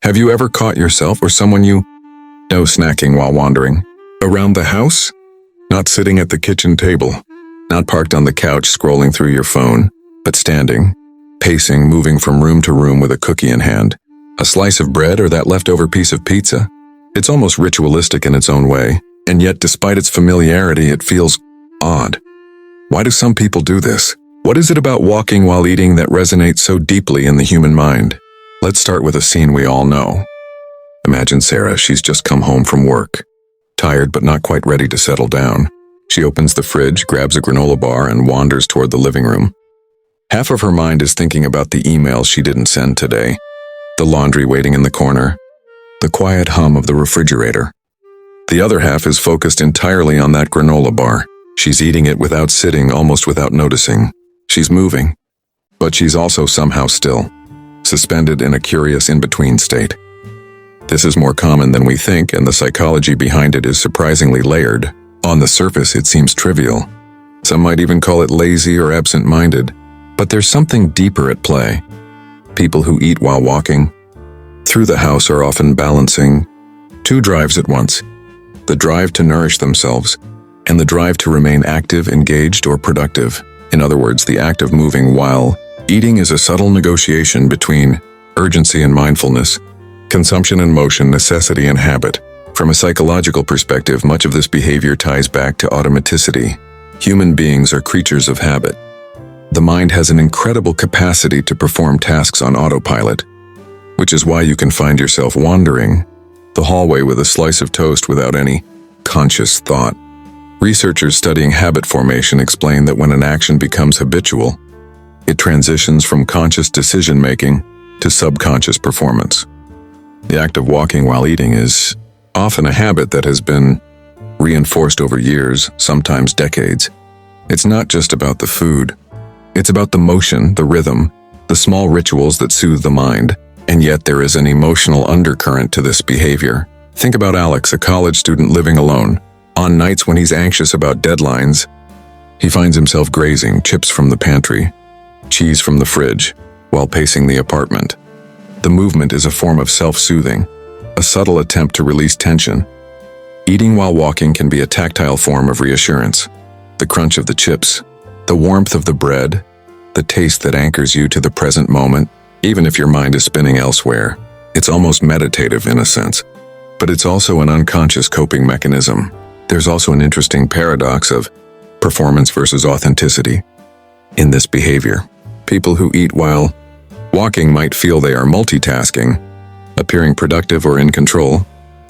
Have you ever caught yourself or someone you know snacking while wandering? Around the house? Not sitting at the kitchen table, not parked on the couch scrolling through your phone, but standing, pacing, moving from room to room with a cookie in hand, a slice of bread or that leftover piece of pizza. It's almost ritualistic in its own way, and yet despite its familiarity, it feels odd. Why do some people do this? What is it about walking while eating that resonates so deeply in the human mind? Let's start with a scene we all know. Imagine Sarah, she's just come home from work. Tired but not quite ready to settle down. She opens the fridge, grabs a granola bar, and wanders toward the living room. Half of her mind is thinking about the emails she didn't send today, the laundry waiting in the corner, the quiet hum of the refrigerator. The other half is focused entirely on that granola bar. She's eating it without sitting, almost without noticing. She's moving, but she's also somehow still, suspended in a curious in-between state. This is more common than we think, and the psychology behind it is surprisingly layered. On the surface, it seems trivial. Some might even call it lazy or absent-minded, but there's something deeper at play. People who eat while walking through the house are often balancing two drives at once: the drive to nourish themselves and the drive to remain active, engaged, or productive. In other words, the act of moving while eating is a subtle negotiation between urgency and mindfulness, consumption and motion, necessity and habit. From a psychological perspective, much of this behavior ties back to automaticity. Human beings are creatures of habit. The mind has an incredible capacity to perform tasks on autopilot, which is why you can find yourself wandering the hallway with a slice of toast without any conscious thought. Researchers studying habit formation explain that when an action becomes habitual, it transitions from conscious decision-making to subconscious performance. The act of walking while eating is often a habit that has been reinforced over years, sometimes decades. It's not just about the food. It's about the motion, the rhythm, the small rituals that soothe the mind. And yet there is an emotional undercurrent to this behavior. Think about Alex, a college student living alone. On nights when he's anxious about deadlines, he finds himself grazing chips from the pantry, cheese from the fridge, while pacing the apartment. The movement is a form of self-soothing, a subtle attempt to release tension. Eating while walking can be a tactile form of reassurance. The crunch of the chips, the warmth of the bread, the taste that anchors you to the present moment, even if your mind is spinning elsewhere. It's almost meditative in a sense, but it's also an unconscious coping mechanism. There's also an interesting paradox of performance versus authenticity in this behavior. People who eat while walking might feel they are multitasking, appearing productive or in control,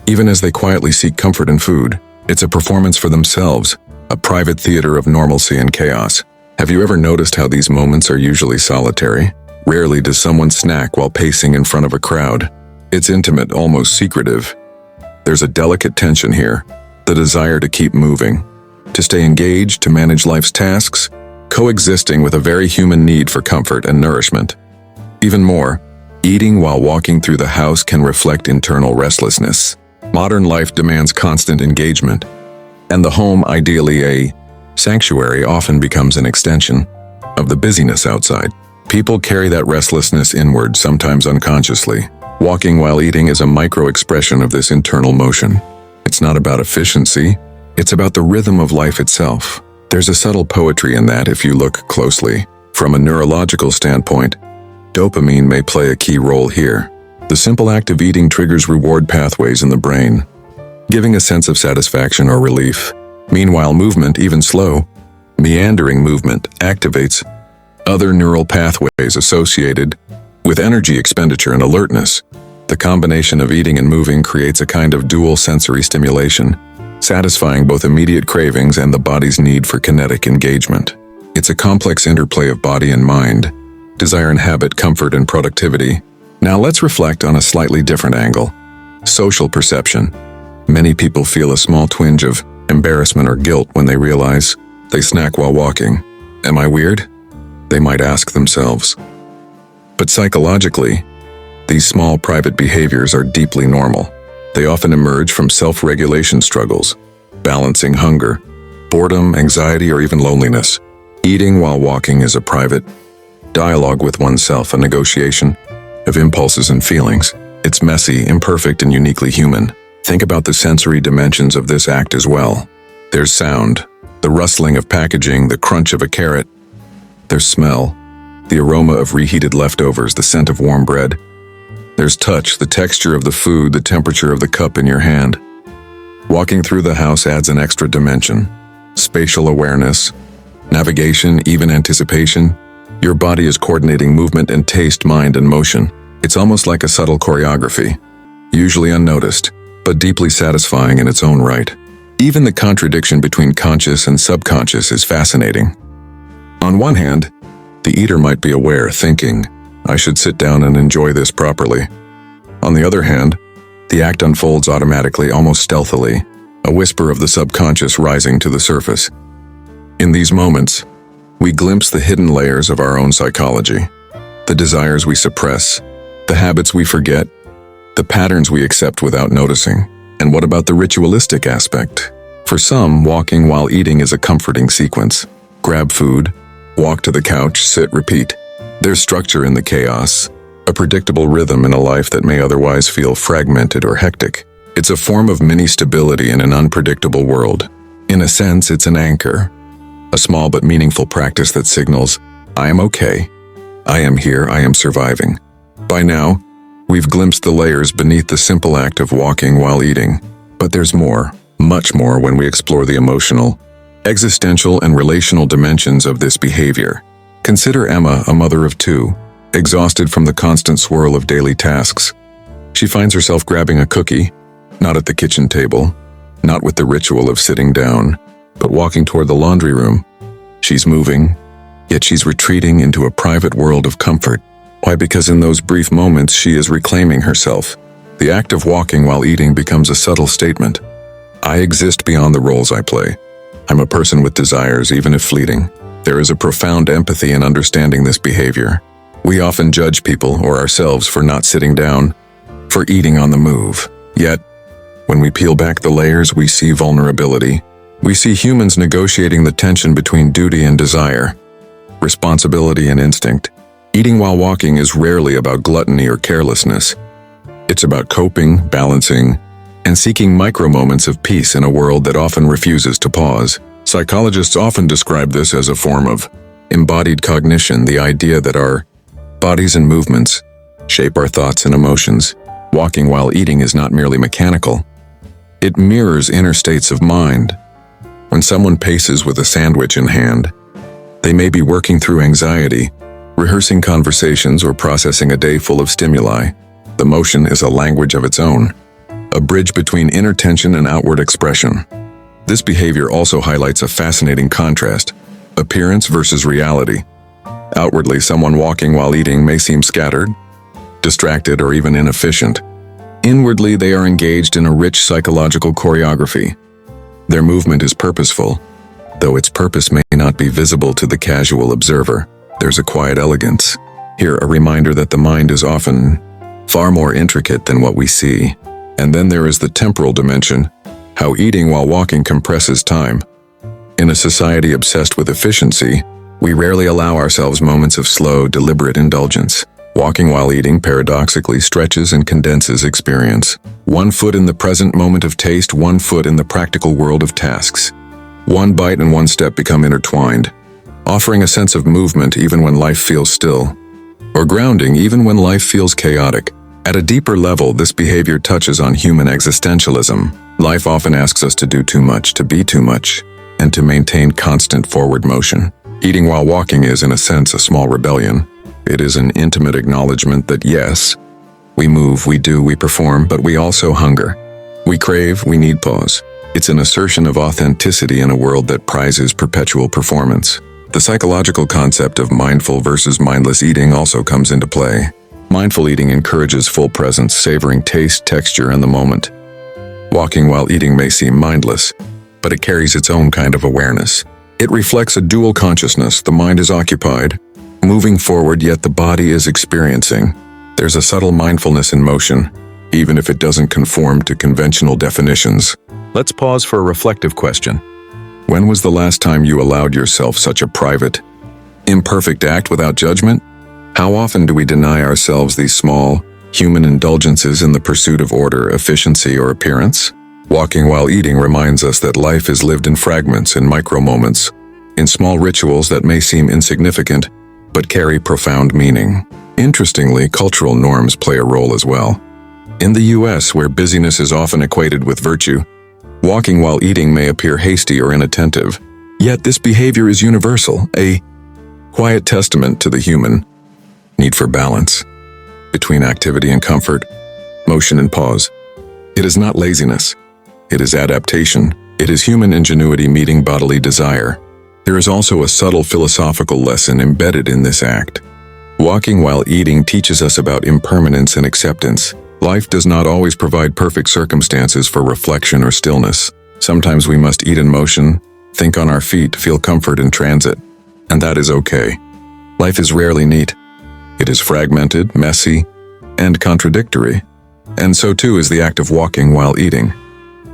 even as they quietly seek comfort in food. It's a performance for themselves, a private theater of normalcy and chaos. Have you ever noticed how these moments are usually solitary? Rarely does someone snack while pacing in front of a crowd. It's intimate, almost secretive. There's a delicate tension here, the desire to keep moving, to stay engaged, to manage life's tasks, coexisting with a very human need for comfort and nourishment. Even more, eating while walking through the house can reflect internal restlessness. Modern life demands constant engagement, and the home, ideally a sanctuary, often becomes an extension of the busyness outside. People carry that restlessness inward, sometimes unconsciously. Walking while eating is a micro-expression of this internal motion. It's not about efficiency, it's about the rhythm of life itself. There's a subtle poetry in that if you look closely. From a neurological standpoint, dopamine may play a key role here. The simple act of eating triggers reward pathways in the brain, giving a sense of satisfaction or relief. Meanwhile, movement, even slow, meandering movement, activates other neural pathways associated with energy expenditure and alertness. The combination of eating and moving creates a kind of dual sensory stimulation, satisfying both immediate cravings and the body's need for kinetic engagement. It's a complex interplay of body and mind, desire and habit, comfort and productivity. Now let's reflect on a slightly different angle. Social perception. Many people feel a small twinge of embarrassment or guilt when they realize they snack while walking. Am I weird? They might ask themselves. But psychologically, these small private behaviors are deeply normal. They often emerge from self-regulation struggles, balancing hunger, boredom, anxiety, or even loneliness. Eating while walking is a private dialogue with oneself, a negotiation of impulses and feelings. It's messy, imperfect, and uniquely human. Think about the sensory dimensions of this act as well. There's sound, the rustling of packaging, the crunch of a carrot. There's smell, the aroma of reheated leftovers, the scent of warm bread. There's touch, the texture of the food, the temperature of the cup in your hand. Walking through the house adds an extra dimension. Spatial awareness, navigation, even anticipation. Your body is coordinating movement and taste, mind and motion. It's almost like a subtle choreography, usually unnoticed, but deeply satisfying in its own right. Even the contradiction between conscious and subconscious is fascinating. On one hand, the eater might be aware, thinking, I should sit down and enjoy this properly. On the other hand, the act unfolds automatically, almost stealthily, a whisper of the subconscious rising to the surface. In these moments, we glimpse the hidden layers of our own psychology, the desires we suppress, the habits we forget, the patterns we accept without noticing. And what about the ritualistic aspect? For some, walking while eating is a comforting sequence. Grab food, walk to the couch, sit, repeat. There's structure in the chaos, a predictable rhythm in a life that may otherwise feel fragmented or hectic. It's a form of mini stability in an unpredictable world. In a sense, it's an anchor, a small but meaningful practice that signals, I am okay, I am here, I am surviving. By now, we've glimpsed the layers beneath the simple act of walking while eating. But there's more, much more, when we explore the emotional, existential, and relational dimensions of this behavior. Consider Emma, a mother of two, exhausted from the constant swirl of daily tasks. She finds herself grabbing a cookie, not at the kitchen table, not with the ritual of sitting down, but walking toward the laundry room. She's moving, yet she's retreating into a private world of comfort. Why? Because in those brief moments she is reclaiming herself. The act of walking while eating becomes a subtle statement. I exist beyond the roles I play. I'm a person with desires, even if fleeting. There is a profound empathy in understanding this behavior. We often judge people or ourselves for not sitting down, for eating on the move. Yet, when we peel back the layers, we see vulnerability. We see humans negotiating the tension between duty and desire, responsibility and instinct. Eating while walking is rarely about gluttony or carelessness. It's about coping, balancing, and seeking micro-moments of peace in a world that often refuses to pause. Psychologists often describe this as a form of embodied cognition, the idea that our bodies and movements shape our thoughts and emotions. Walking while eating is not merely mechanical. It mirrors inner states of mind. When someone paces with a sandwich in hand, they may be working through anxiety, rehearsing conversations, or processing a day full of stimuli. The motion is a language of its own, a bridge between inner tension and outward expression. This behavior also highlights a fascinating contrast, appearance versus reality. Outwardly, someone walking while eating may seem scattered, distracted, or even inefficient. Inwardly, they are engaged in a rich psychological choreography. Their movement is purposeful, though its purpose may not be visible to the casual observer. There's a quiet elegance. Here, a reminder that the mind is often far more intricate than what we see. And then there is the temporal dimension, how eating while walking compresses time. In a society obsessed with efficiency, we rarely allow ourselves moments of slow, deliberate indulgence. Walking while eating paradoxically stretches and condenses experience. 1 foot in the present moment of taste, 1 foot in the practical world of tasks. 1 bite and 1 step become intertwined, offering a sense of movement even when life feels still, or grounding even when life feels chaotic. At a deeper level, this behavior touches on human existentialism. Life often asks us to do too much, to be too much, and to maintain constant forward motion. Eating while walking is, in a sense, a small rebellion. It is an intimate acknowledgement that yes, we move, we do, we perform, but we also hunger. We crave, we need pause. It's an assertion of authenticity in a world that prizes perpetual performance. The psychological concept of mindful versus mindless eating also comes into play. Mindful eating encourages full presence, savoring taste, texture, and the moment. Walking while eating may seem mindless, but it carries its own kind of awareness. It reflects a dual consciousness. The mind is occupied, moving forward, yet the body is experiencing. There's a subtle mindfulness in motion, even if it doesn't conform to conventional definitions. Let's pause for a reflective question. When was the last time you allowed yourself such a private, imperfect act without judgment? How often do we deny ourselves these small, human indulgences in the pursuit of order, efficiency, or appearance? Walking while eating reminds us that life is lived in fragments, in micro-moments, in small rituals that may seem insignificant, but carry profound meaning. Interestingly, cultural norms play a role as well. In the US, where busyness is often equated with virtue, walking while eating may appear hasty or inattentive. Yet this behavior is universal, a quiet testament to the human need for balance between activity and comfort, motion and pause. It is not laziness. It is adaptation. It is human ingenuity meeting bodily desire. There is also a subtle philosophical lesson embedded in this act. Walking while eating teaches us about impermanence and acceptance. Life does not always provide perfect circumstances for reflection or stillness. Sometimes we must eat in motion, think on our feet, feel comfort in transit. And that is okay. Life is rarely neat. It is fragmented, messy, and contradictory. And so too is the act of walking while eating.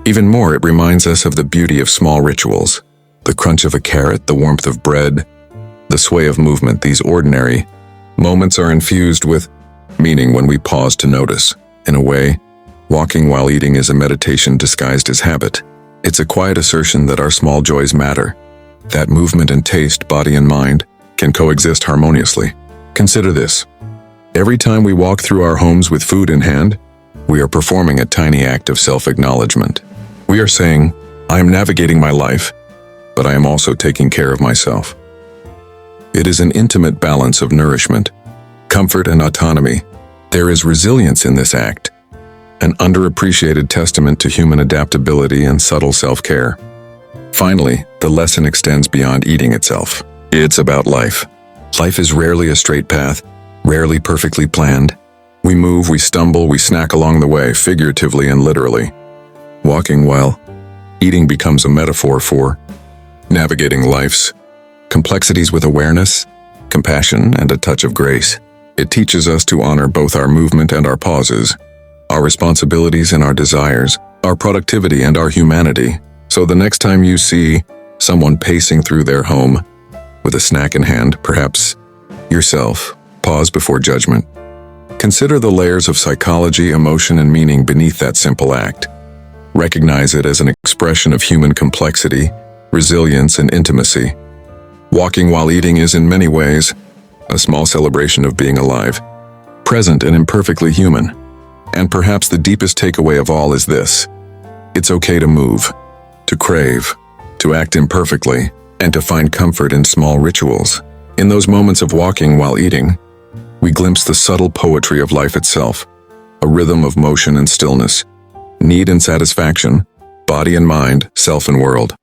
Even more, it reminds us of the beauty of small rituals. The crunch of a carrot, the warmth of bread, the sway of movement. These ordinary moments are infused with meaning when we pause to notice. In a way, walking while eating is a meditation disguised as habit. It's a quiet assertion that our small joys matter, that movement and taste, body and mind, can coexist harmoniously. Consider this. Every time we walk through our homes with food in hand, we are performing a tiny act of self-acknowledgement. We are saying, I am navigating my life, but I am also taking care of myself. It is an intimate balance of nourishment, comfort, and autonomy. There is resilience in this act, an underappreciated testament to human adaptability and subtle self-care. Finally, the lesson extends beyond eating itself. It's about life. Life is rarely a straight path, rarely perfectly planned. We move, we stumble, we snack along the way, figuratively and literally. Walking while eating becomes a metaphor for navigating life's complexities with awareness, compassion, and a touch of grace. It teaches us to honor both our movement and our pauses, our responsibilities and our desires, our productivity and our humanity. So the next time you see someone pacing through their home with a snack in hand, perhaps yourself, pause before judgment. Consider the layers of psychology, emotion, and meaning beneath that simple act. Recognize it as an expression of human complexity, resilience, and intimacy. Walking while eating is in many ways a small celebration of being alive, present and imperfectly human. And perhaps the deepest takeaway of all is this: it's okay to move, to crave, to act imperfectly, and to find comfort in small rituals. In those moments of walking while eating, we glimpse the subtle poetry of life itself, a rhythm of motion and stillness, need and satisfaction, body and mind, self and world.